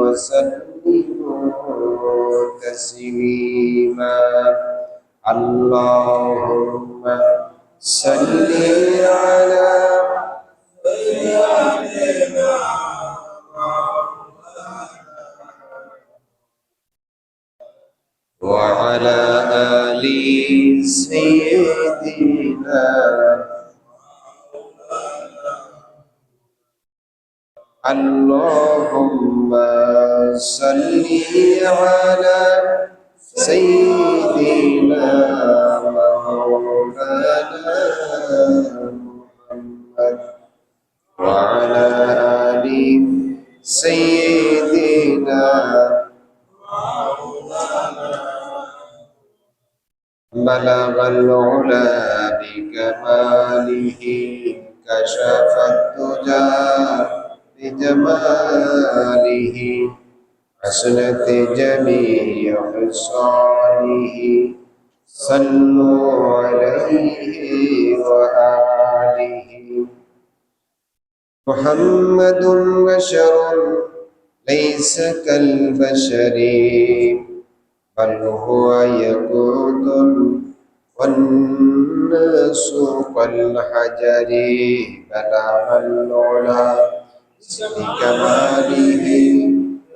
وسلموا تسليما اللهم صل على سيدنا وعلى آل سيدنا اللهم صل على سيدنا مولانا محمد وعلى آل سيدنا بلغ العلا بكماله كشف الدجى بجماله حسنت جميع خصاله صلوا عليه وآله محمد بشر ليس كالبشر بل هو يقود والناس كالحجر بلغ العلا بكماله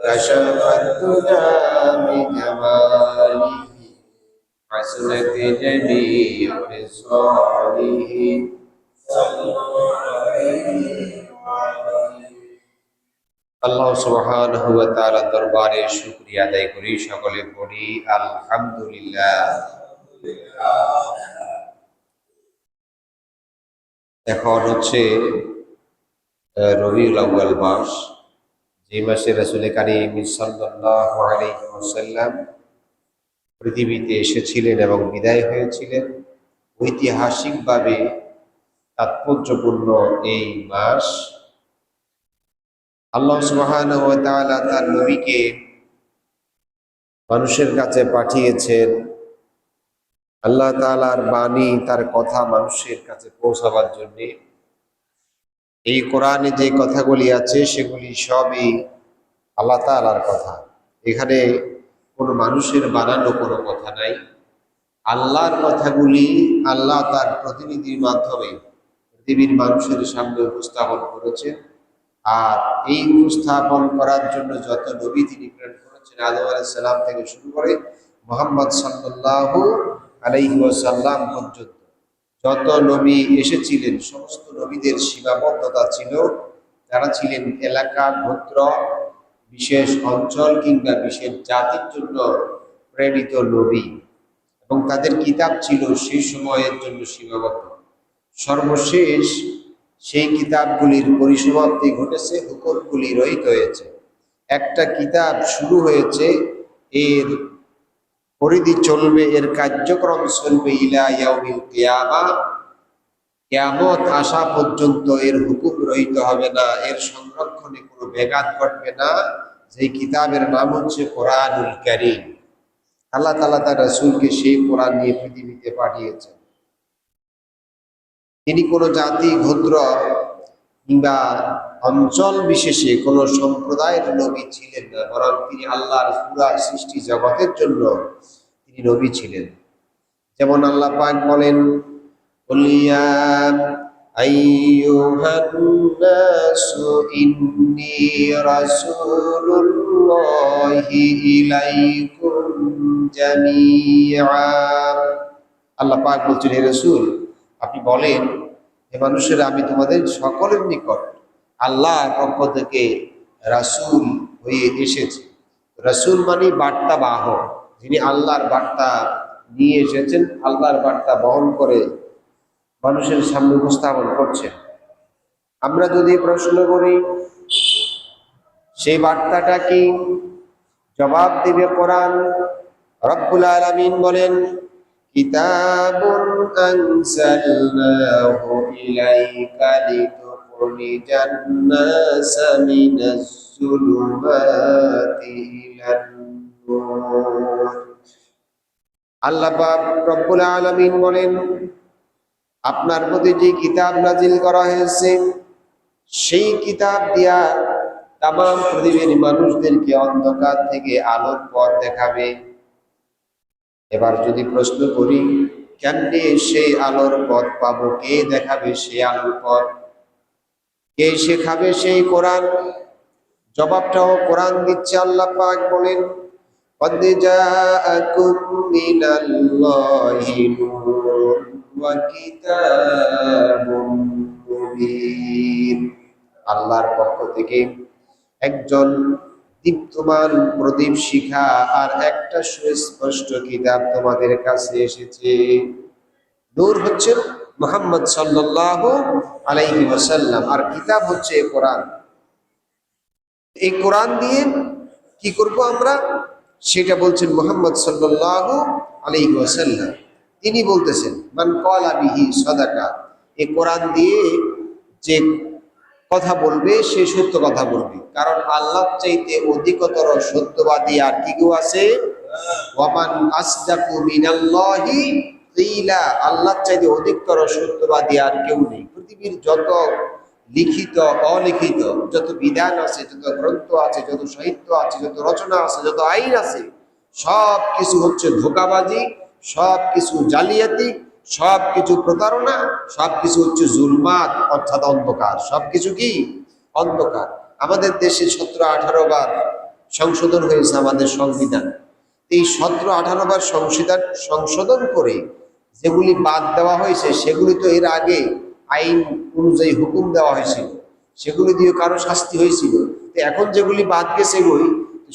كشف الدجى بجماله حسنت جميع خصاله আল্লাহ সুবহানাহু ওয়া তাআলা দরবারে শুকরিয়া আদায় করি, সকলে পড়ি আলহামদুলিল্লাহ। এখন হচ্ছে রবিউল আউয়াল মাস, যে মাসে রাসূল কারীম সাল্লাল্লাহু আলাইহি ওয়াসাল্লাম পৃথিবীতে এসেছিলেন এবং বিদায় হয়েছিলেন। ঐতিহাসিকভাবে তাৎপর্যপূর্ণ এই মাস। আল্লাহ সুবহানাহু ওয়া তাআলা তার নবীকে মানুষের কাছে পাঠিয়েছেন। আল্লাহ তাআলার বাণী, তার কথা মানুষের কাছে পৌঁছাবার জন্য। এই কোরআনে যে কথাগুলি আছে সেগুলি সবই আল্লাহ তাআলার কথা। এখানে কোনো মানুষের বানানো কোনো কথা নাই। আল্লাহর কথাগুলি আল্লাহ তার প্রতিনিধির মাধ্যমে পৃথিবীর মানুষের সামনে উপস্থাপন করেছেন। আর এই উপস্থাপন করার জন্য যত নবী তিনি প্রেরণ করেছেন, আদম আলাইহিস সালাম থেকে শুরু করে মুহাম্মদ সাল্লাল্লাহু আলাইহি ওয়াসাল্লাম পর্যন্ত যত নবী এসেছিলেন, সমস্ত নবীদের সীমাবদ্ধতা ছিল। যারা ছিলেন এলাকা, গোত্র, বিশেষ অঞ্চল কিংবা বিশেষ জাতির জন্য প্রেরিত নবী, এবং তাদের কিতাব ছিল সেই সময়ের জন্য সীমাবদ্ধ। সর্বশেষ সেই কিতাবগুলির পরিসমাপ্তি ঘটেছে, হুকুমগুলি রহিত হয়েছে। একটা কিতাব শুরু হয়েছে, এর পরিধি চলবে, এর কার্যক্রম চলবে ইলা ইয়াউমিল কিয়ামা। কিয়ামত আসা পর্যন্ত এর হুকুম রহিত হবে না, এর সংরক্ষণে কোনো ব্যাঘাত ঘটবে না। যে কিতাবের নাম হচ্ছে কোরআনুল কারীম। আল্লাহ তাআলা তার রাসূলকে সেই কোরআন নিয়ে পৃথিবীতে পাঠিয়েছেন। তিনি কোনো জাতি, গোত্র কিংবা অঞ্চল বিশেষে কোনো সম্প্রদায়ের নবী ছিলেন না, বরং তিনি আল্লাহর পুরা সৃষ্টি জগতের জন্য তিনি নবী ছিলেন। যেমন আল্লাহ পাক বলেন, কুল ইয়া আইয়ুহান নাসু ইন্নী রাসূলুল্লাহি ইলাইকুম জামিআ। আল্লাহ পাক বলছেন, হে রাসূল আপনি বলেন, হে মানুষেরা, আমি তোমাদের সকলের নিকট আল্লাহর পক্ষ থেকে রাসূল হয়ে এসেছি। রাসূল মানে বার্তা বাহক, যিনি আল্লাহর বার্তা নিয়ে এসেছেন, আল্লাহর বার্তা বহন করে মানুষের সামনে উপস্থাপন করছেন। আমরা যদি প্রশ্ন করি সেই বার্তাটা কি, জবাব দিবে কোরআন। রব্বুল আলামিন বলেন, কিতাবুন আনজালনাহু ইলাইকা লিতুখরিজান নাসা মিনাজ যুলুমাতি ইলান নূর। আল্লাহ পাক রব্বুল আলামিন বলেন, আপনার প্রতি যে কিতাব নাজিল করা হয়েছে সেই কিতাব দিয়া তাম পৃথিবীর মানুষদেরকে অন্ধকার থেকে আলোর পথ দেখাবে। এবার যদি প্রশ্ন করি, কেমনে সেই আলোর পথ পাবো? কে দেখাবে সেই আলোর পথ? কে শেখাবে সেই কোরআন? জবাবটাও কোরআন দিচ্ছে। আল্লাহ পাক বলেন, قد جاءكم من الله نور وكتاب مبين। আল্লাহর পক্ষ থেকে একজন দীপ্তমান প্রদীপ শিখা আর একটা সুস্পষ্ট কিতাব তোমাদের কাছে এসেছে। নূর হচ্ছে মুহাম্মদ সাল্লাল্লাহু আলাইহি ওয়াসাল্লাম, আর কিতাব হচ্ছে কোরআন। এই কোরআন দিয়ে কি করব আমরা, সেটা বলছেন মুহাম্মদ সাল্লাল্লাহু আলাইহি ওয়াসাল্লাম। তিনি বলতেছেন, মান ক্বালা বিহি সাদাকা, এই কোরআন দিয়ে যে কথা বলবে সে সত্য কথা বলবে, কারণ আল্লাহ চাইতে অধিকতর সত্যবাদী আর কি কেউ আছে? ওয়ামান আসদাকু মিনাল্লাহি কিলা, আল্লাহ চাইতে অধিকতর সত্যবাদী আর কেউ নেই। পৃথিবীর যত লিখিত অলিখিত যত বিধান আছে, যত গ্রন্থ আছে, যত সাহিত্য আছে, যত রচনা আছে, যত আইন আছে, সব কিছু হচ্ছে ধোঁকাবাজি, সব কিছু জালিয়াতি, সব কিছু প্রতারণা, সব কিছু হচ্ছে জুলমাত, অর্থাৎ অন্ধকার। সব কিছু কি? অন্ধকার। আমাদের দেশে 17-18 বার সংশোধন হয়েছে আমাদের সংবিধান। এই 17-18 বার সংশোধন করে যেগুলি বাদ দেওয়া হয়েছে, সেগুলি তো এর আগে আইন অনুযায়ী হুকুম দেওয়া হয়েছিল, সেগুলি দিয়ে কারো শাস্তি হয়েছিল। তো এখন যেগুলি বাদ গেছে বই,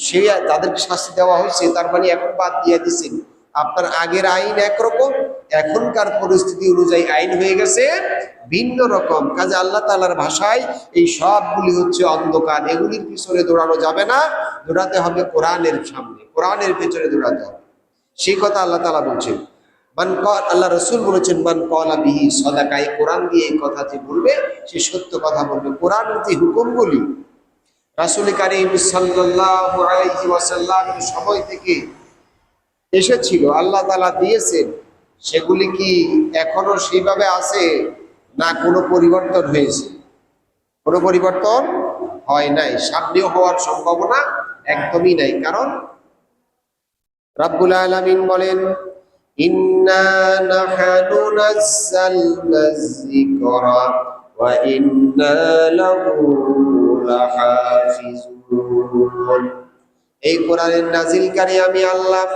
সে তাদেরকে শাস্তি দেওয়া হয়েছে, তার মানে এখন বাদ দিয়ে দিচ্ছেন। আপনার আগের আইন একরকম, এখনকার পরিস্থিতি অনুযায়ী আইন হয়ে গেছে ভিন্ন রকম। কাজে আল্লাহ তাআলার ভাষায় এই সবগুলি হচ্ছে অন্ধকার। এগুলির পিছনে দৌড়ানো যাবে না, দৌড়াতে হবে কোরআনের সামনে, কোরআনের পেছনে দৌড়াতে হবে। সেই কথা আল্লাহ তাআলা বলছেন। আল্লাহ রসুল বলেছেন, মান ক্বালা বিহি সাদাকা, এই কোরআন দিয়ে এই কথা যে বলবে সে সত্য কথা বলবে। কোরআনের যে হুকুমগুলি রাসূল কারীম সাল্লাল্লাহু আলাইহি ওয়াসাল্লামের সময় থেকে এসেছিল, আল্লাহ তাআলা দিয়েছেন, সেগুলি কি এখনো সেইভাবে আছে না কোনো পরিবর্তন হয়েছে? কোনো পরিবর্তন হয় নাই, সামনেও হওয়ার সম্ভাবনা একদমই নাই। কারণ রাব্বুল আলামিন বলেন, ইন্না নাহনু নাযালনা যিকরা ওয়া ইন্না লাহু লাহাফিজুন। এই কোরআনের নাজিলকারী আমি আল্লাহ,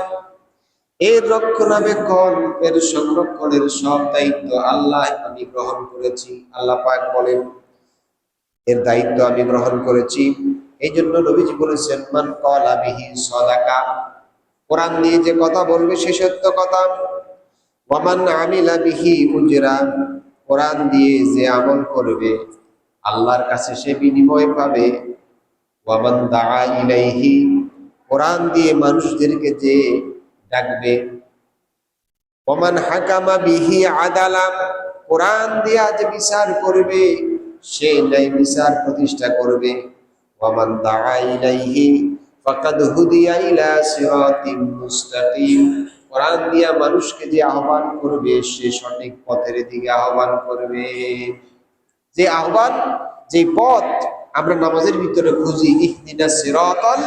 এর রক্ষণাবেক্ষণ, এর সংরক্ষণের সব দায়িত্ব আল্লাহ আমি গ্রহণ করেছি। আল্লাহ পাক বলেন, এর দায়িত্ব আমি গ্রহণ করেছি। এই জন্য নবীজি বলেছেন, মান ক্বালা বিহি সাদাকা, কোরআন দিয়ে যে কথা বলবে সে সত্য কথা। ওয়ামান আমিলা বিহি উজরা, কোরআন দিয়ে যে আমল করবে আল্লাহর কাছে সে বিনিময় পাবে। ওয়ামান দাআ ইলাইহি, কোরআন দিয়ে মানুষদেরকে যে ডাকবে। ওয়ামান হাকামা বিহি আদালা, কোরআন দিয়ে যে বিচার করবে সে ন্যায় বিচার প্রতিষ্ঠা করবে। ওয়ামান দাআ ইলাইহি ফাকাদ হুদিয়া ইলা সিরাতিম মুস্তাকিম, কোরআন দিয়া মানুষকে যে আহ্বান করবে সে সঠিক পথের দিকে আহ্বান করবে। যে আহ্বান, যে পথ আমরা নামাজের ভিতরে খুঁজি, ইহদিনাস সিরাতাল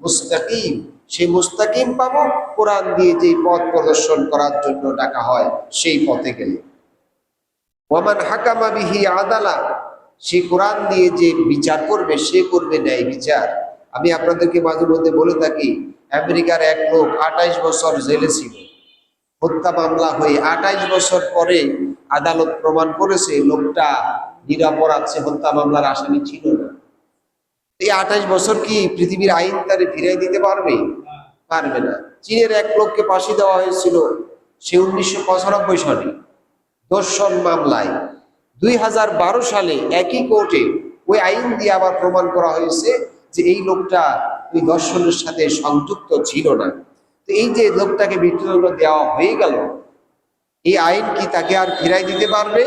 মুস্তাকিম, সেই মুস্তাকিম পাবো কোরআন দিয়ে যে পথ প্রদর্শন করার জন্য ডাকা হয় সেই পথে গেলে। ওয়ামান হাকামা বিহি আদালা, সে কোরআন দিয়ে যে বিচার করবে সে করবে ন্যায় বিচার। আমি আপনাদেরকে মাঝে মধ্যে বলে থাকি, আমেরিকার এক লোক 28 বছর জেলে ছিল, হত্যা মামলা হয়ে 28 বছর পরে আদালত প্রমাণ করেছে লোকটা নিরপরাধ, সে হত্যা মামলার আসামি ছিল না। এই 28 বছর কি পৃথিবীর আইন তারে ফিরিয়ে দিতে পারবে? পারবে না। চীনের এক লোককে ফাঁসি দেওয়া হয়েছিল, সে 1995 সালে ধর্ষণ মামলায়। 2012 সালে একই কোর্টে ওই আইন দিয়ে আবার প্রমাণ করা হয়েছে যে এই লোকটা ওই ধর্ষণের সাথে সংযুক্ত ছিল না। তো এই যে লোকটাকে মৃত্যুদণ্ড দেওয়া হয়ে গেল, এই আইন কি তাকে আর ফিরাই দিতে পারবে?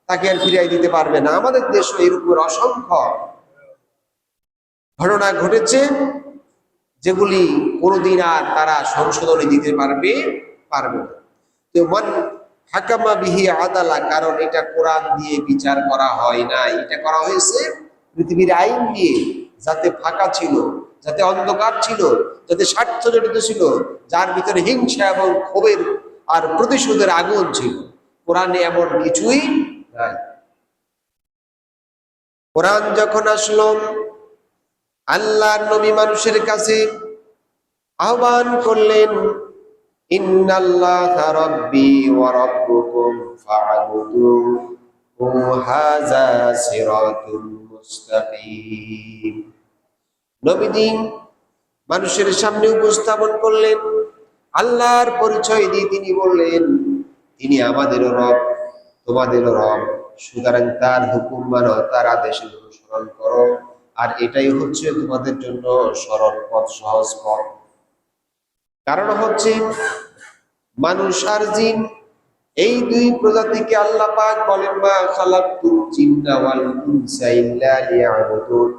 তাকে আর ফিরাই দিতে পারবে না। আমাদের দেশে এর উপর অসংখ্য ঘটনা ঘটেছে যেগুলি কোনোদিন আর তারা সংশোধনী দিতে পারবে না। তো মান হাকামা বিহি আদালা, কারণ এটা কোরআন দিয়ে বিচার করা হয় না, এটা করা হয়েছে পৃথিবীর আইন দিয়ে। যাতে ফাঁকা ছিল, যাতে অন্ধকার ছিল, যাতে স্বার্থ জড়িত ছিল, যার ভিতরে হিংসা এবং ক্ষোভের আর প্রতিশোধের আগুন ছিল। কোরআনে এমন কিছুই নাই। কোরআন যখন আসলো, আল্লাহর নবী মানুষের কাছে আহ্বান করলেন, ইন্নাল্লাহা রাব্বি ওয়া রাব্বুকুম ফা'বুদুহু হাযা সিরাতুল মুস্তাকিম। নবীজি মানুষের সামনে উপস্থাপন করলেন, আল্লাহর পরিচয় দিয়ে তিনি বললেন, তিনি আমাদেরও রব, তোমাদেরও রব, সুতরাং তার হুকুম মানো, তার আদেশের অনুসরণ করো, আর এটাই হচ্ছে তোমাদের জন্য সরল পথ, সহজ পথ। কারণ হচ্ছে মানুষ আর জিন, এই দুই প্রজাতিকে আল্লাহ পাক বলেন, মা খালাকতুল জিন্না ওয়াল ইনসা ইল্লা লিয়াবুদুন।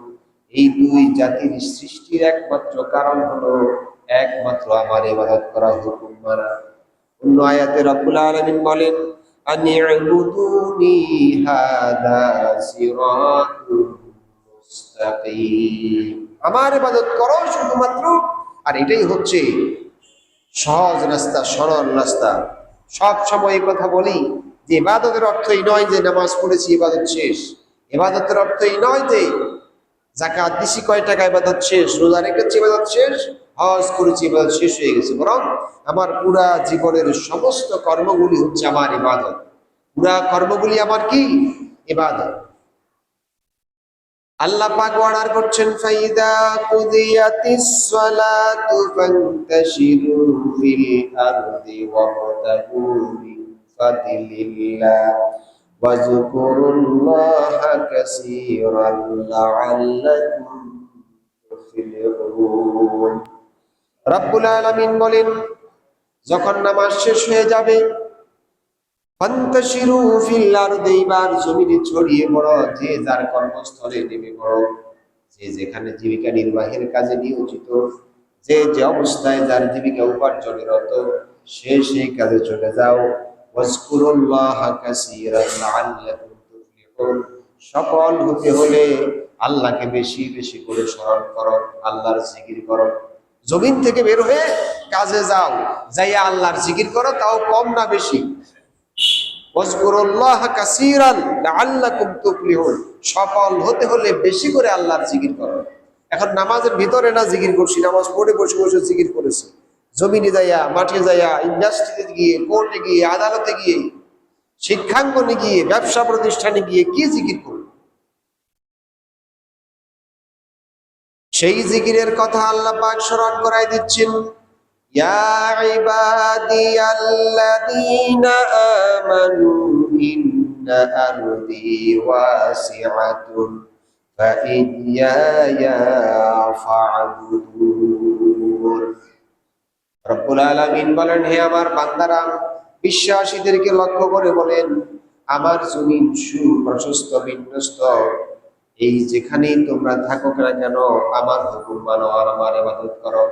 এই দুই জাতির সৃষ্টির একমাত্র কারণ হলো একমাত্র আমার ইবাদত করা, হুকুম মানা। অন্য আয়াতে রব্বুল আলামিন বলেন, আনি'বুদুনি হাদা সিরাতুল মুস্তাকিম। আমার ইবাদত করো শুধুমাত্র, আর এটাই হচ্ছে সহজ রাস্তা, সরল রাস্তা। সব সময় এই কথা বলি যে ইবাদতের অর্থ এই নয় যে নামাজ পড়েছি ইবাদত শেষ। ইবাদতের অর্থ এই নয় যে যাকাত দিছি কয় টাকা ইবাদত শেষ, রোজা রেখেছি ইবাদত শেষ, হজ করেছি ইবাদত শেষ হয়ে গেছে। বরং আমার পুরা জীবনের সমস্ত কর্মগুলি হচ্ছে আমার ইবাদত। পুরা কর্মগুলি আমার কি? ইবাদত। আল্লাহ পাক অর্ডার করছেন, ফাইদা কুদিয়াতিস সালাতু ফান্তাশিরু ফিল আরদি ওয়াবতাগু মিন ফাদলিল্লাহ ওয়াজকুরুল্লাহা কাসীরান লাআল্লাকুম তুফলিহুন। রব্বুল আলামিন বলেন, যখন নামাজ শেষ হয়ে যাবে, ফান্তাশিরু ফিল আরদি, এবার জমিনে ছড়িয়ে পড়ো, যে যার কর্মস্থলে নেমে পড়ো, যে যেখানে জীবিকা নির্বাহের কাজে নিয়োজিত, যে যে অবস্থায় যার জীবিকা উপার্জনরত, সে সেই কাজে চলে যাও। ওয়াজকুরুল্লাহা কাসীরান লাআল্লাকুম তুফলিহুন। সফল হতে হলে আল্লাহকে বেশি বেশি করে স্মরণ করো, আল্লাহর জিকির করো। জমিন থেকে বের হয়ে কাজে যাও, যাইয়া আল্লাহর জিকির করো, তাও কম না বেশি। ওয়াজকুরুল্লাহা কাসীরান লাআল্লাকুম তুফলিহুন। সফল হতে হলে বেশি করে আল্লাহর জিকির করো। এখন নামাজের ভিতরে না জিকির করছি, নামাজ পড়ে বসে বসে জিকির করেছি, জমিনে যাইয়া, মাঠে যাইয়া, ইন্ডাস্ট্রিতে গিয়ে, কোর্টে গিয়ে, আদালতে গিয়ে, শিক্ষাঙ্গনে গিয়ে, ব্যবসা প্রতিষ্ঠানে গিয়ে কি জিকির করব? সেই জিকিরের কথা আল্লাহ পাক স্মরণ করাই দিচ্ছেন, ইয়া ইবাদিয়াল্লাযীনা আমানু ইন্না আরদি ওয়াসিআতুন ফাইয়ায়া ফা'বুদুন। রব্বুল আলামিন বলেন, হে আমার বান্দারা, বিশ্বাসীদেরকে লক্ষ্য করে বলেন, আমার জমিন সুপ্রশস্ত বিন্যস্ত, এই যেখানেই তোমরা থাকো না কেন আমার হুকুম মানো আর আমার ইবাদত করো।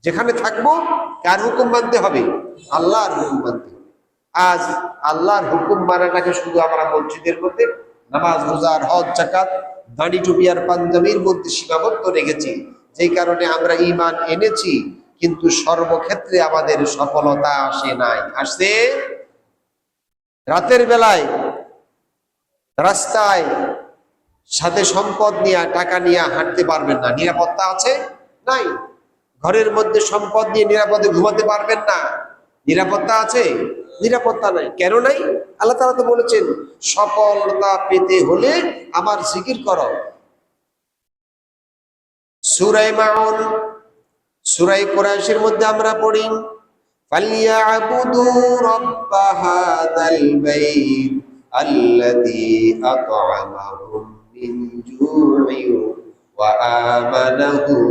যেখানে থাকবো কার হুকুম মানতে হবে? আল্লাহর হুকুম মানতে হবে। আজ আল্লাহর হুকুম মানাটাকে শুধু আমরা মসজিদের মধ্যে নামাজ, রোজা, হজ, যাকাত, দাড়ি টুপি আর পাঞ্জাবির মধ্যে সীমাবদ্ধ রেখেছি, যেই কারণে আমরা ঈমান এনেছি, কিন্তু সর্বক্ষেত্রে আমাদের সফলতা আসে নাই। আসছে রাতের বেলায় রাস্তায় সাথে সম্পদ নিয়ে, টাকা নিয়ে হাঁটতে পারবেন না, নিরাপত্তা আছে? নাই। ঘরের মধ্যে সম্পদ নিয়ে নিরাপদে ঘুমাতে পারবেন না, নিরাপত্তা আছে? নিরাপত্তা নাই। কেন নাই? আল্লাহ তাআলা তো বলেছেন, সফলতা পেতে হলে আমার জিকির করো। সূরা মাউন, সূরা কুরাইশের মধ্যে আমরা পড়ি, ফালিয়াবুদু রাব্ব হাযাল বাইত আল্লাযী আত'আমাহুম মিন জু'ইন ওয়া আমানাহুম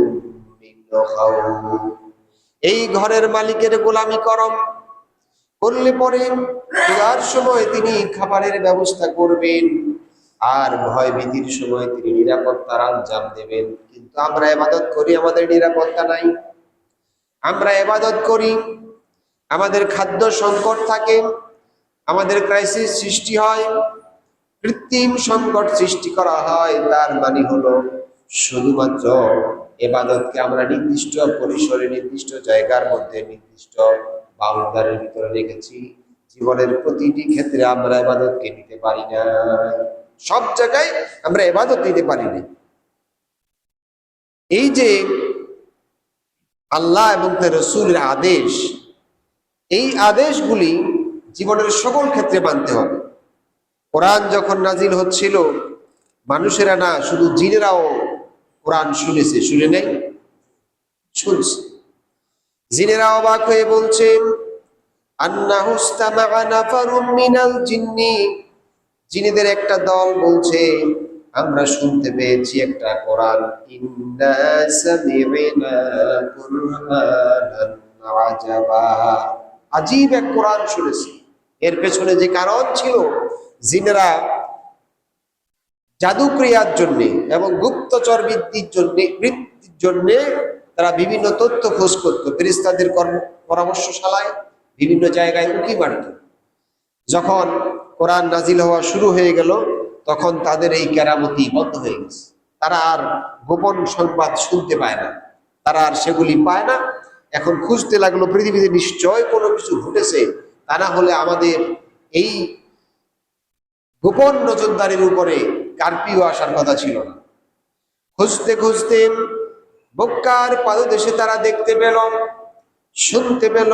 মিন খাউফ। এই ঘরের মালিকের গোলামি করলে পরে ক্ষুধার সময় তিনি খাবারের ব্যবস্থা করবেন, আর ভয় ভীতির সময় তিনি নিরাপত্তার আঞ্জাম দেবেন। কিন্তু আমরা ইবাদত করি, আমাদের নিরাপত্তা নাই। আমরা ইবাদত করি, আমাদের খাদ্য সংকট থাকে, আমাদের ক্রাইসিস সৃষ্টি হয়, কৃত্রিম সংকট সৃষ্টি করা হয়। তার মানে হলো শুধুমাত্র ইবাদতকে আমরা নির্দিষ্ট পরিসরে, নির্দিষ্ট জায়গার মধ্যে, নির্দিষ্ট বাউন্ডারির ভিতরে রেখেছি। জীবনের প্রতিটি ক্ষেত্রে আমরা ইবাদতকে নিতে পারি না, সব জায়গায় আমরা ইবাদত নিতে পারি না। এই যে আল্লাহ এবং তার রাসূলের আদেশ, এই আদেশগুলি জীবনের সকল ক্ষেত্রে মানতে হবে। কোরআন যখন নাজিল হচ্ছিল, মানুষেরা না, শুধু জিনেরাও কোরআন শুনেছে, শুনে নেই, শুনছে। জিনেরা অবাক হয়ে বলছেন, আন্নাহু ইসতামাআ নাফারুম মিনাল জিন্নি, জিনেদের একটা দল বলছে, আমরা শুনতে পেয়েছি একটা কোরআন, ইন্না সামি'না কুরআনান আজাবা, আজীব এক কোরআন শুনেছি। এর পেছনে যে কারণ ছিল, জিনেরা জাদুক্রিয়ার জন্য এবং গুপ্তচর বৃত্তির জন্য তারা বিভিন্ন তথ্য খোঁজ করত, ফেরেশতাদের পরামর্শশালায় বিভিন্ন জায়গায় উঁকি মারত। যখন কোরআন নাজিল হওয়া শুরু হয়ে গেল, তখন তাদের এই কেরামতি বন্ধ হয়ে গেছে। তারা আর গোপন সংবাদ শুনতে পায় না, তারা আর সেগুলি পায় না। এখন খুঁজতে লাগলো পৃথিবীতে নিশ্চয় কোনো কিছু ঘটেছে, তা না হলে আমাদের এই গোপন নজরদারির উপরে কারপিও আসার কথা ছিল না। খুঁজতে খুঁজতে মক্কার পাদদেশে তারা দেখতে পেল, শুনতে পেল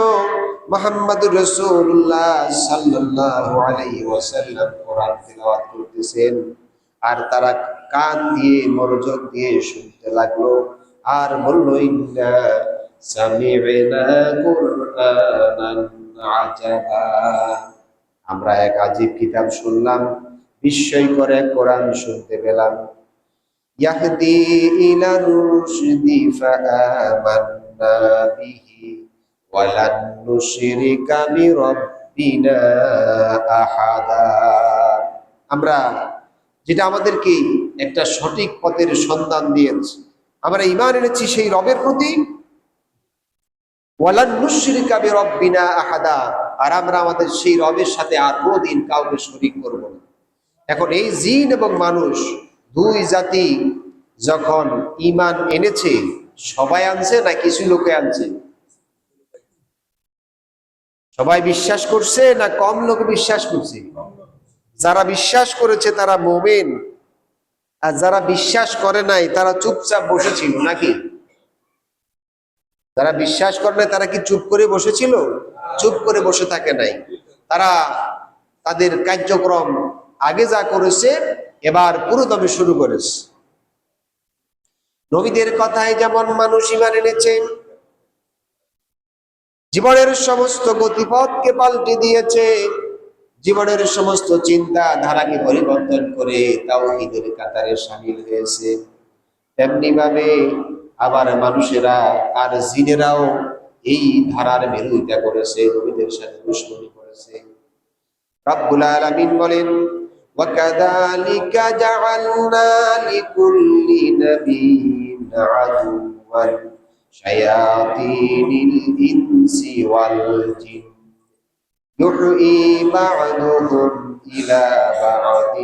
মুহাম্মদুর রাসূলুল্লাহ সাল্লাল্লাহু আলাইহি ওয়াসাল্লাম কোরআন তিলাওয়াত করতেছেন। আর তারা কান দিয়ে মনোযোগ দিয়ে শুনতে লাগলো, আর বলল, ইন্না সামি'না কুরআনান আজাবা, আমরা এক আজীব কিতাব শুনলাম, বিস্ময়কর এক কোরআন শুনতে পেলাম। ইয়াহদি ইলার রুশদি ফাআমান্না বিহি ওয়ালান নুশরিকা বিরাব্বিনা আহাদা, আমরা যেটা আমাদেরকে একটা সঠিক পথের সন্ধান দিয়েছে, আমরা ঈমান এনেছি সেই রবের প্রতি, ওয়ালান নুশরিকা বিরাব্বিনা আহাদা, আর আমরা আমাদের সেই রবের সাথে আর কোনোদিন কাউকে শরীক করব না। এখন এই জিন এবং মানুষ দুই জাতি যখন ঈমান এনেছে, সবাই আনছে না কিছু লোকে আনছে? সবাই বিশ্বাস করছে না কম লোক বিশ্বাস করছে? যারা বিশ্বাস করেছে তারা মুমিন, আর যারা বিশ্বাস করে নাই তারা চুপচাপ বসেছিল নাকি? যারা বিশ্বাস করে নাই তারা কি চুপ করে বসেছিল? চুপ করে বসে থাকে নাই। তারা তাদের কার্যক্রম আগে যা করেছে এবার পুরোদমে শুরু করেছে। নবীদের কথায় যেমন মানুষ ঈমান এনেছে, জীবনের সমস্ত গতিপথকে পাল্টে দিয়েছে, জীবনের সমস্ত চিন্তা ধারাকে পরিবর্তন করে তাওহীদের কাতারে শামিল হয়েছে, তেমনি ভাবে আবার মানুষেরা আর জিনেরাও এই ধারার বিরোধিতা করেছে, নবীদের সাথে দুশমনি করেছে। রব্বুল আলামিন বলেন, وَكَذَلِكَ جَعَلْنَا لِكُلِّ نَبِيٍّ عَدُوًّا شَيَاطِينِ الْإِنسِ وَالْجِنِّ يُوحِي بَعْضُهُمْ إِلَى بَعْضٍ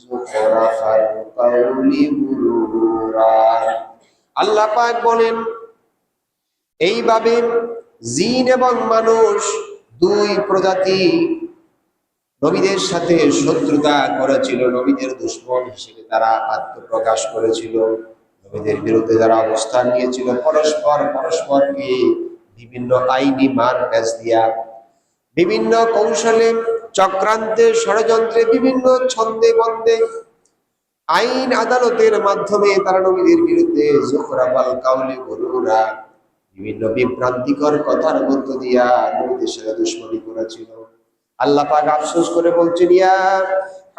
زُخْرُفَ الْقَوْلِ غُرُورًا। আল্লাহ পাক বলেন, এইভাবে জিন এবং মানুষ দুই প্রজাতি নবীদের সাথে শত্রুতা করেছিল, নবীদের দুশমন হিসেবে তারা আত্মপ্রকাশ করেছিল, নবীদের বিরুদ্ধে যারা অবস্থান নিয়েছিল, পরস্পরকে বিভিন্ন আইনি মার প্যাচ দিয়া, বিভিন্ন কৌশলে, চক্রান্তে, ষড়যন্ত্রে, বিভিন্ন ছন্দে বন্দে, আইন আদালতের মাধ্যমে তারা নবীদের বিরুদ্ধে যুখরাফাল কাউলি গুরুরা, বিভিন্ন বিভ্রান্তিকর কথার মধ্য দিয়া নবীদের সাথে দুশমনী করেছিল। আল্লাহ পাক আফসোস করে বলছেন, ইয়া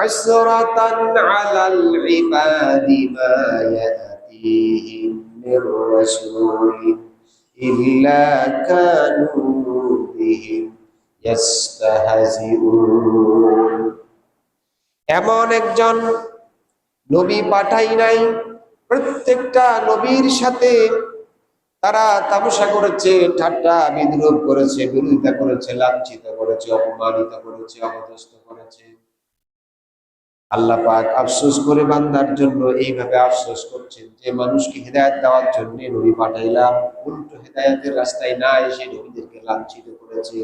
হাসরাতান আলাল ইবাদি মা ইয়াতিহিম মির রাসূলিন ইল্লা কানু বিহি ইস্তাহজিউন। এমন একজন নবী পাঠাই নাই, প্রত্যেকটা নবীর সাথে তারা তামাশা করেছে, ঠাট্টা বিদ্রুপ করেছে, বিরোধিতা করেছে, লাঞ্ছিত করেছে, অপমানিত করেছে, অপদস্থ করেছে। আল্লাহ পাক আফসোস করে বান্দার জন্য এইভাবে আফসোস করছেন যে মানুষকে হেদায়েত দেওয়ার জন্য নবী পাঠাইলাম, উল্টো হেদায়েতের রাস্তায় না এসে নবীদেরকে লাঞ্ছিত করেছে।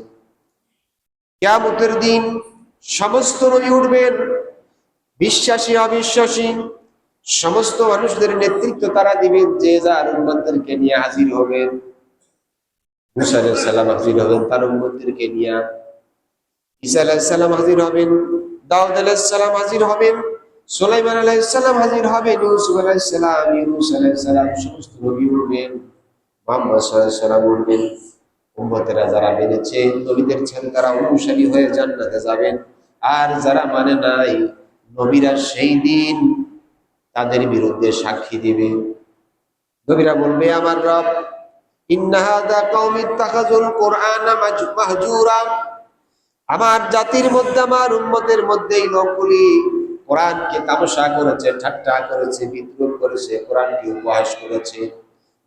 কিয়ামতের দিন সমস্ত নবী উঠবেন, বিশ্বাসী অবিশ্বাসী সমস্ত মানুষদের নেতৃত্ব তারা দিবেন, যে যার উম্মতদেরকে নিয়ে হাজির হবেন। মুসা আলাইহিস সালাম হাজির হবেন তার উম্মতদেরকে নিয়ে, ঈসা আলাইহিস সালাম হাজির হবেন, দাউদ আলাইহিস সালাম হাজির হবেন, সুলাইমান আলাইহিস সালাম হাজির হবেন, ইউসুফ আলাইহিস সালাম, ইউনূস আলাইহিস সালাম, সমস্ত নবী উঠবেন, মুহাম্মদ সাল্লাল্লাহু আলাইহি সাল্লাম উঠবেন। উম্মতেরা যারা মেনেছে নবীদের ছেলে তারা অনুসারী হয়ে জান্নাতে যাবেন, আর যারা মানে নাই নবীরা সেই দিন তাদের বিরুদ্ধে সাক্ষী দিবে। নবীরা বলবে, আমার রব, ইন্না হাযা কওমি ইত্তাখাযুল কুরআনা মাহজুরা, আমার জাতির মধ্যে আমার উম্মতের মধ্যে এই লোকগুলি কোরআনকে তামাশা করেছে, ঠাট্টা করেছে, বিদ্রুপ করেছে, কোরআনকে উপহাস করেছে।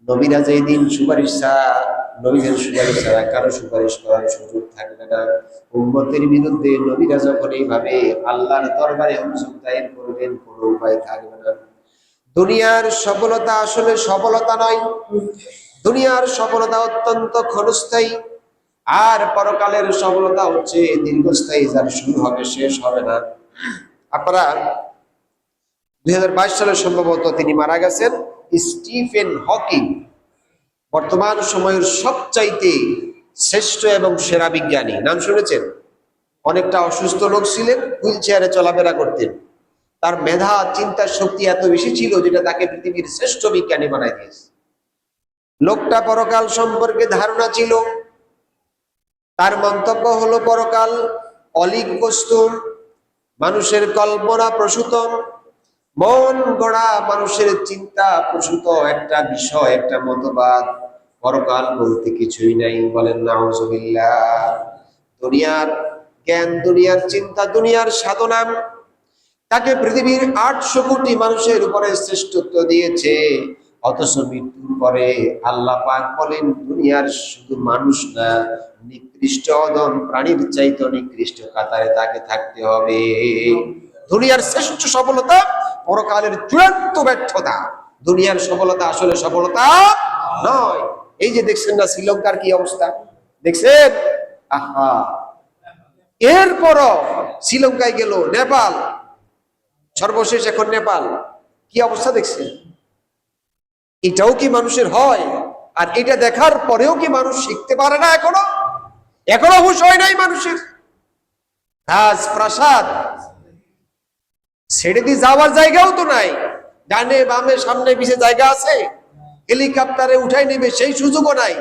নবীরা যেই দিন সুপারিশ ছাড়া, নবীদের সুপারিশ ছাড়া কারো সুপারিশ করার সুযোগ থাকবে না। উম্মতের বিরুদ্ধে নবীরা যখন এইভাবে আল্লাহর দরবারে অভিযোগ দায়ের করবেন, কোনো উপায় থাকবে না। দুনিয়ার সফলতা আসলে সফলতা নয়, দুনিয়ার সফলতা অত্যন্ত ক্ষণস্থায়ী, আর পরকালের সফলতা হচ্ছে দীর্ঘস্থায়ী, যার শুরু হবে শেষ হবে না। আপনারা 2022 সালে সম্ভবত তিনি মারা গেছেন, স্টিফেন হকিং, বর্তমান সময়ের সবচাইতে শ্রেষ্ঠ এবং সেরা বিজ্ঞানী। নাম শুনেছেন? অনেকটা অসুস্থ লোক ছিলেন, হুইল চেয়ারে চলাফেরা করতেন। তার মেধা চিন্তার শক্তি এত বেশি ছিল যেটা তাকে পৃথিবীর শ্রেষ্ঠ বিজ্ঞানী বানাই দিয়েছে। লোকটা পরকাল সম্পর্কে ধারণা ছিল। তার মন্তব্য হলো, পরকাল অলীক বস্তু, মানুষের কল্পনা প্রসূত, মন গড়া মানুষের চিন্তা প্রসূত একটা বিষয়, একটা মতবাদ। পরকাল বলতে কিছুই নাই। বলেন নাউজুবিল্লাহ। দুনিয়ার জ্ঞান, দুনিয়ার চিন্তা, দুনিয়ার সাধনা তাকে পৃথিবীর 800 কোটি মানুষের উপরে শ্রেষ্ঠত্ব দিয়েছে। অথচ মৃত্যুর পরে আল্লাহ পাক বলেন, দুনিয়ার শুধু মানুষ না, নিকৃষ্ট অদম প্রাণীর চাইতে নিকৃষ্ট কাতারে তাকে থাকতে হবে। দুনিয়ার শ্রেষ্ঠ সফলতা পরকালের চূড়ান্ত ব্যর্থতা। দুনিয়ার সফলতা আসলে সফলতা নয়। এই যে দেখছেন না শ্রীলঙ্কার কি অবস্থা, দেখছেন? আহা, এরপরও শ্রীলঙ্কায় গেল, নেপাল, সর্বশেষ এখন নেপাল, কি অবস্থা দেখছেন? এটাও কি মানুষের হয়? আর এটা দেখার পরেও কি মানুষ শিখতে পারে না? এখনো হুঁশ হয় নাই মানুষের। রাজপ্রাসাদ ছেড়ে দিয়ে যাওয়ার জায়গাও তো নাই, ডানে বামে সামনে পিছে জায়গা আছে, হেলিকপ্টারে উঠাই নেবে সেই সুযোগও নাই।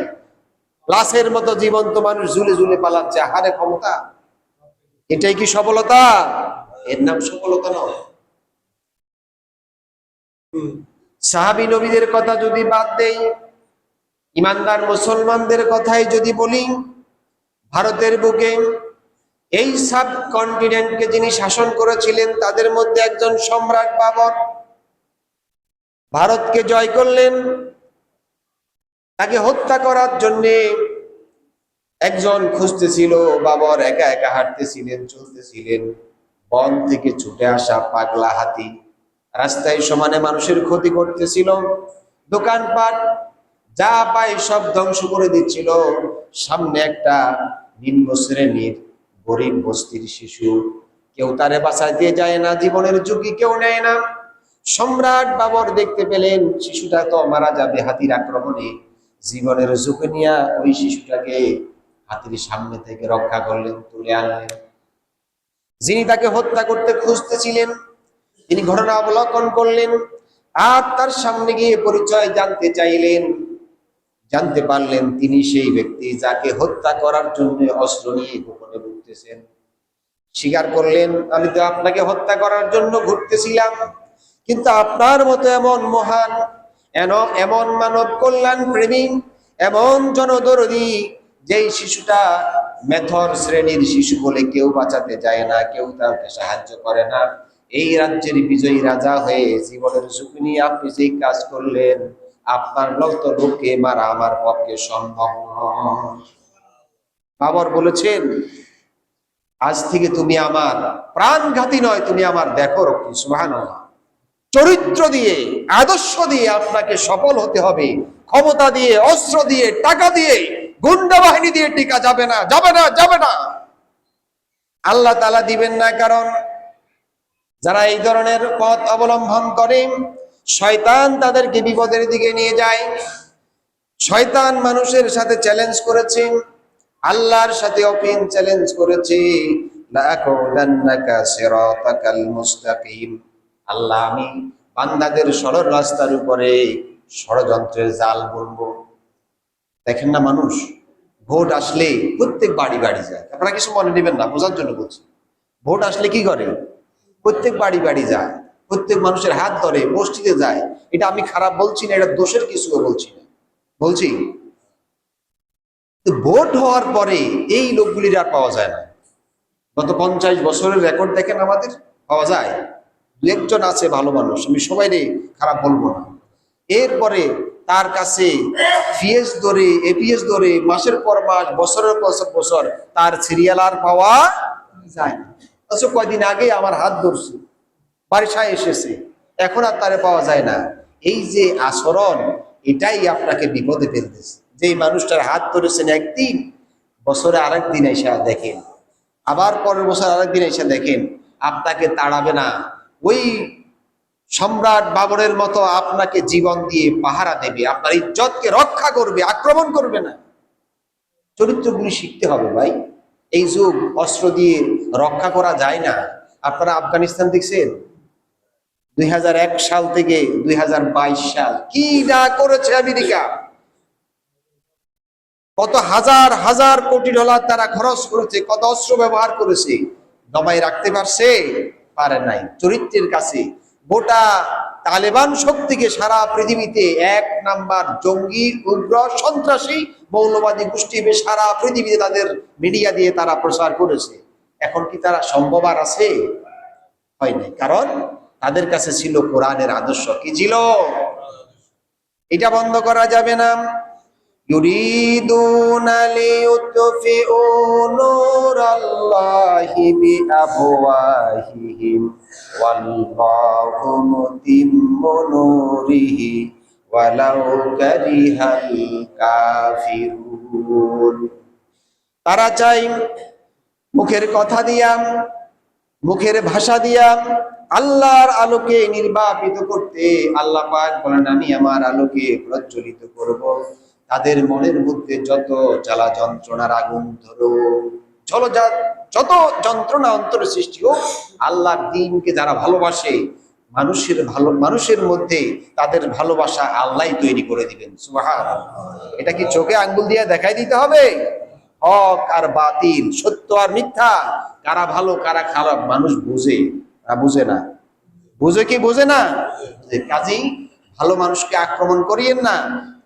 লাশের মতো জীবন্ত মানুষ ঝুলে ঝুলে পালাচ্ছে। হারে ক্ষমতা! এটাই কি সফলতা? এর নাম সফলতা নয়। সাহাবী নবীদের কথা যদি বাদ দেই, ইমানদার মুসলমানদের কথাই যদি বলি, ভারতের বুকে এই সাব কন্টিনেন্টকে যিনি শাসন করেছিলেন তাদের মধ্যে একজন সম্রাট বাবর। ভারতকে জয় করলেন, তাকে হত্যা করার জন্যে একজন খুঁজতেছিল। বাবর একা একা হাঁটতেছিলেন, চলতেছিলেন। বন থেকে ছুটে আসা পাগলা হাতি রাস্তায় সমানে মানুষের ক্ষতি করতেছিল, দোকানপাট যা পায় সব ধ্বংস করে দিচ্ছিল। সামনে একটা নিম্ন শ্রেণীর গরিব বস্তির শিশু, কেউ তারে বাঁচাইতে যায় না, জীবনের ঝুঁকি কেউ নেয় না। সম্রাট বাবর দেখতে পেলেন শিশুটা তো মারা যাবে হাতির আক্রমণে, জীবনের ঝুঁকি নিয়ে ওই শিশুটাকে হাতির সামনে থেকে রক্ষা করলেন, তুলে আনলেন। যিনি তাকে হত্যা করতে খুঁজতেছিলেন তিনি ঘটনা অবলোকন করলেন, আর তার সামনে গিয়ে পরিচয় জানতে চাইলেন। জানতে পারলেন তিনি সেই ব্যক্তি যাকে হত্যা করার জন্য অস্ত্র নিয়ে গোপনে ঘুরতেছেন। স্বীকার করলেন, আমি তো আপনাকে হত্যা করার জন্য ঘুরতেছিলাম, কিন্তু আপনার মতো এমন মহান, এমন মানব কল্যাণ প্রেমী, এমন জনদরদী, যেই শিশুটা মেথর শ্রেণীর শিশু বলে কেউ বাঁচাতে যায় না, কেউ তাকে সাহায্য করে না, এই রাজ্যের বিজয়ী রাজা হয়ে জীবনের ঝুঁকি নিয়ে আপনি যেই কাজ করলেন, আপনার মতো লোককে মারা আমার পক্ষে সম্ভব নয়। বাবর বলেছেন, আজ থেকে তুমি আমার প্রাণঘাতী নয়, তুমি আমার দেখো রক্ষী। সুবহানাল্লাহ। চরিত্র দিয়ে, আদর্শ দিয়ে আপনাকে সফল হতে হবে। ক্ষমতা দিয়ে, অস্ত্র দিয়ে, টাকা দিয়ে, গুন্ডা বাহিনী দিয়ে টিকা যাবে না, যাবে না, যাবে না। আল্লাহ তাআলা দিবেন না। কারণ যারা এই ধরনের পথ অবলম্বন করে, শয়তান তাদেরকে বিপদের দিকে নিয়ে যায়। শয়তান মানুষের সাথে চ্যালেঞ্জ করেছে, আল্লাহর সাথে ওপেন চ্যালেঞ্জ করেছে, লাআকুদান্নাকা সিরাতাকাল মুস্তাকিম। আল্লাহ, আমি বান্দাদের সরল রাস্তার উপরে ষড়যন্ত্রের জাল বুনবো। দেখেন না, মানুষ ভোট আসলে প্রত্যেক বাড়ি বাড়ি যায়। আপনারা কিছু মনে নেবেন না, বোঝার জন্য বলছি। ভোট আসলে কি করে? প্রত্যেক বাড়ি বাড়ি যায়, প্রত্যেক মানুষের হাত ধরে মসজিদে যায়। এটা আমি খারাপ বলছি না, এটা দোষের কিছুও বলছি না, বলছি ভোট হওয়ার পরে এই লোকগুলির আর পাওয়া যায় না। গত 50 বছরের রেকর্ড দেখেন আমাদের, পাওয়া যায়। দু একজন আছে ভালো মানুষ, আমি সবাই খারাপ বলবো না। এরপরে তার কাছে পিএস ধরে, এপিএস ধরে, মাসের পর মাস, বছরের পর বছর তার সিরিয়াল আর পাওয়া যায় না। আচ্ছা, কয়দিন আগে আমার হাত ধরছে, বারিশায় এসেছে, এখন আর তারে পাওয়া যায় না। এই যে আচরণ, এটাই আপনাকে বিপদে ফেলতেছে। যে মানুষটার হাত ধরেছেন একদিন, বছরে আরেকদিন এসে দেখেন, আবার পরের বছর আরেকদিন এসে দেখেন, আপনাকে তাড়াবে না। ওই সম্রাট বাবরের মতো আপনাকে জীবন দিয়ে পাহারা দেবে, আপনার ইজ্জতকে রক্ষা করবে, আক্রমণ করবে না। চরিত্রগুলি শিখতে হবে ভাই। এই যুগ অস্ত্র দিয়ে রক্ষা করা যায় না। আপনারা আফগানিস্তান দেখছেন, 2001 সাল থেকে 2022 সাল কি না করেছে আমেরিকা। কত হাজার হাজার কোটি ডলার তারা খরচ করেছে, কত অস্ত্র ব্যবহার করেছে, দমাই রাখতে পারছে? পারে নাই। চরিত্রের কাছে গোটা তালেবান শক্তিকে সারা পৃথিবীতে 1 নাম্বার জঙ্গি, উগ্র, সন্ত্রাসী, মৌলবাদী গোষ্ঠী সারা পৃথিবীতে তাদের মিডিয়া দিয়ে তারা প্রচার করেছে। এখন কি তারা সম্ভব আর আছে? হয় নাই। কারণ তাদের কাছে ছিল কোরআনের আদর্শ। কি ছিল? এটা বন্ধ করা যাবে না। ইউরিদুনা লিইউতফিউ নূরাল্লাহি বিআফওয়াহিহিম ওয়াল্লাহু মুতিম্মু নূরিহি ওয়ালাউ কারিহাল কাফিরুন। তারা চাই মুখের কথা দিয়া, মুখের ভাষা দিয়া আল্লাহর আলোকে নির্বাপিত করতে। আল্লাহ পাক বলেন, আমি আমার আলোকে প্রজ্বলিত করব। তাদের মনের মধ্যে যত জ্বালা যন্ত্রণার আগুন ধরো, যত যন্ত্রণা অন্তরে সৃষ্টি হোক, আল্লাহর দ্বীনকে যারা ভালোবাসে, মানুষের মধ্যে তাদের ভালোবাসা আল্লাহই তৈরি করে দিবেন। সুবহানাল্লাহ। এটা কি চোখে আঙ্গুল দিয়ে দেখাই দিতে হবে? হক আর বাতিল, সত্য আর মিথ্যা, কারা ভালো কারা খারাপ মানুষ বুঝে না? বুঝে না? বুঝে কি বুঝে না? কাজেই ভালো মানুষকে আক্রমণ করিয়েন না,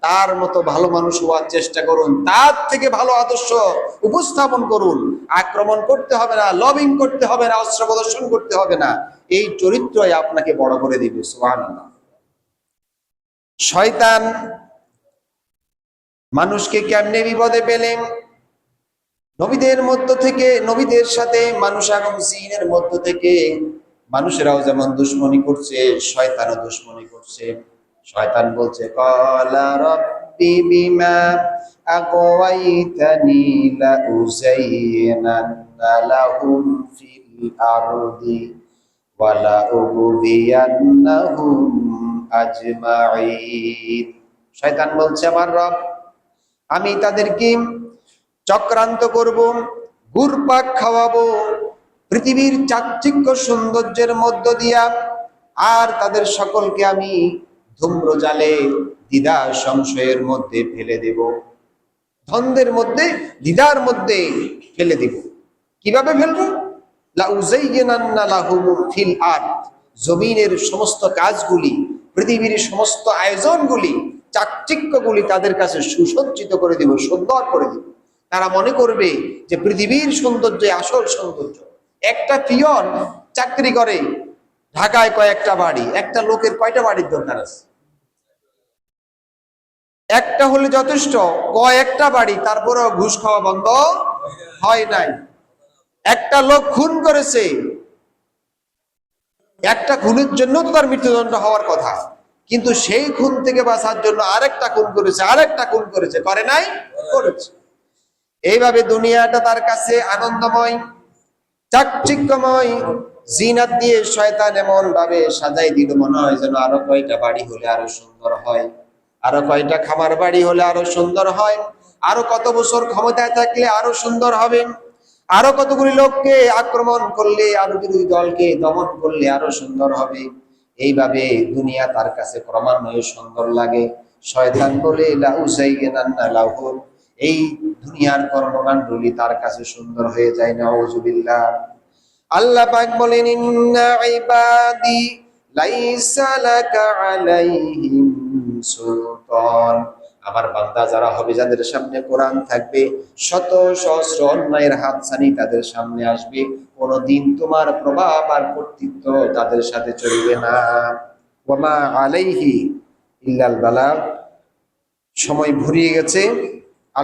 তার মতো ভালো মানুষ হওয়ার চেষ্টা করুন, তার থেকে ভালো আদর্শ উপস্থাপন করুন। আক্রমণ করতে হবে না, লবিং করতে হবে না, অস্ত্র প্রদর্শন করতে হবে না। এই চরিত্রই আপনাকে বড় করে দিবে। সুবহানাল্লাহ। শয়তান মানুষকে কেমনে বিপদে পেলেন? নবীদের সাথে মানুষ এবং জিনের মধ্য থেকে মানুষেরাও যেমন দুশ্মনী করছে, শয়তানও দুশ্মনী করছে। শয়তান বলছে, ক্বালা রাব্বি বিমা আগওয়াইতানি লাউযায়্যিনান্না লাহুম ফিল আরদি ওয়া লাউগবিয়ান্নাহুম আজমাইন। শয়তান বলছে, আমার রব, আমি তাদেরকে চক্রান্ত করব, ঘুরপাক খাওয়াবো পৃথিবীর চাকচিক্য সৌন্দর্যের মধ্য দিয়া, আর তাদের সকলকে আমি ধূম্রজালে, দ্বিধা সংশয়ের মধ্যে ফেলে দেব, দ্বন্দ্বের মধ্যে, দ্বিধার মধ্যে ফেলে দেব। কিভাবে ফেলবো? লাউযায়্যিনান্না লাহুম ফিল আরদ, জমিনের সমস্ত কাজগুলি, পৃথিবীর সমস্ত আয়োজনগুলি, চাকচিক্যগুলি তাদের কাছে সুসজ্জিত করে দিব, সুন্দর করে দিব। তারা মনে করবে যে পৃথিবীর সৌন্দর্য আসল সৌন্দর্য। একটা পিয়ন চাকরি করে ঢাকায় কয়েকটা বাড়ি, একটা লোকের কয়টা বাড়ির দরকার আছে? একটা হলে যথেষ্ট, কয়েকটা বাড়ি, তারপরেও ঘুষ খাওয়া বন্ধ হয় নাই। একটা লোক খুন করেছে, একটা খুনের জন্য তো তার মৃত্যুদণ্ড হওয়ার কথা, কিন্তু সেই খুন থেকে বাঁচার জন্য আরেকটা খুন করেছে, আরেকটা খুন করেছে, করে নাই? করেছে। এইভাবে দুনিয়াটা তার কাছে আনন্দময়, চাকচিক্যময়, জিনাত দিয়ে শয়তান এমন ভাবে সাজাই দিল, মনে হয় যেন আরো কয়টা বাড়ি হলে আরো সুন্দর হয়, আরো কয়টা খামার বাড়ি হলে আরো সুন্দর হয়, আরো কত বছর ক্ষমতায় থাকলে আরো সুন্দর হবে, আরো কতগুলি লোককে আক্রমণ করলে, আরো বিরোধী দলকে দমন করলে আরো সুন্দর হবে। এইভাবে দুনিয়া তার কাছে ক্রমান্বয়ে সুন্দর লাগে। শয়তান বলে লাউযাইয়িনান্না লাহুম, এই দুনিয়ার কর্মকাণ্ডগুলি তার কাছে সুন্দর হয়ে যায়। নাউযুবিল্লাহ। আল্লাহ পাক বলেন, ইন্না ইবাদি লাইসা লাকা আলাইহিম সুলতান, আমার বান্দা যারা হবে, যাদের সামনে কোরআন থাকবে, শত সহস্র অন্যায়ের হাতছানি তাদের সামনে আসবে, কোনদিন তোমার প্রভাব আর কর্তৃত্ব তাদের সাথে চলবে না। ওয়া মা আলাইহি ইল্লাল বালাগ। সময় ফুরিয়ে গেছে।